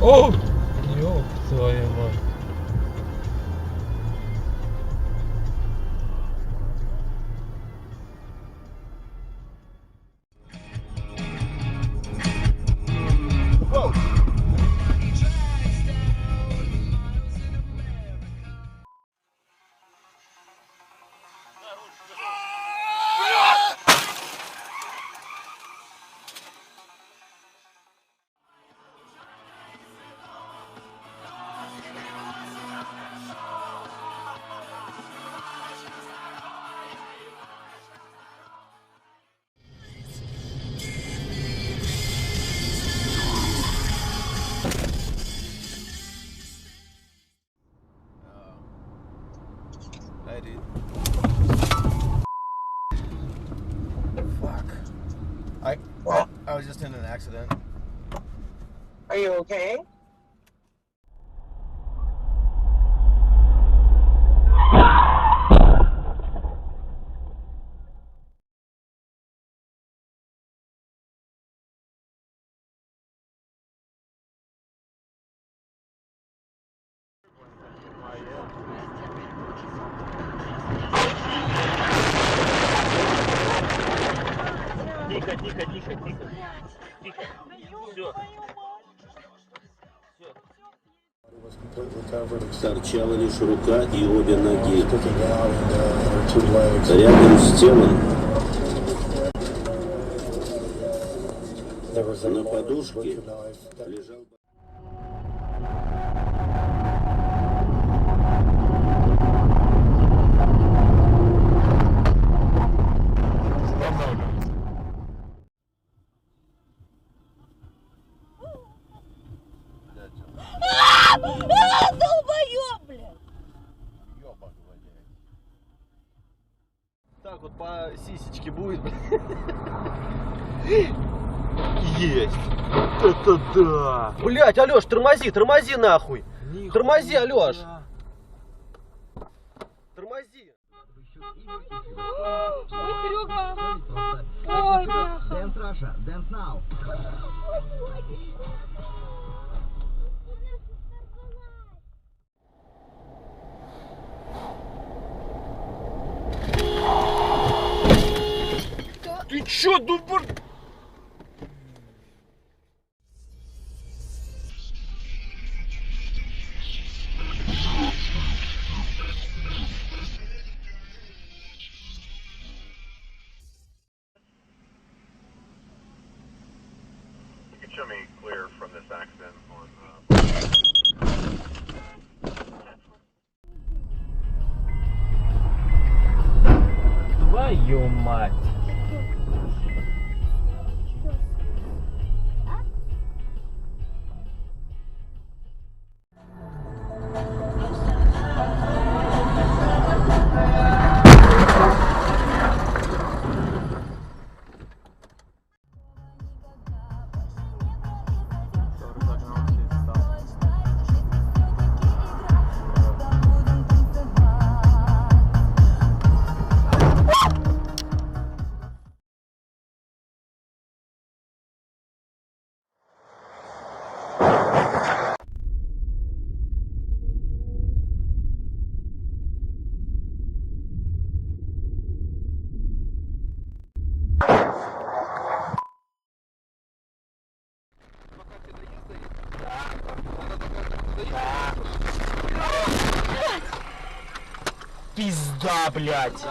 О! Ёб твою мать. Hey, dude. Fuck. I was just in an accident. Are you okay? Тихо, тихо, тихо, тихо. Тихо. Все. Торчала лишь рука и обе ноги. Рядом с телом на подушке лежал... Долбоёб, блядь! Так вот по сисечке будет, блядь. Есть! Это да! Блять, Алёш, тормози нахуй! Нихуя. Тормози, Алёш! Тормози! Ой, Серёга! Ой, бляха! Dance Russia, dance now. Ты чё, дубр? Show me clear from this accident on Твою мать! Пизда, блядь!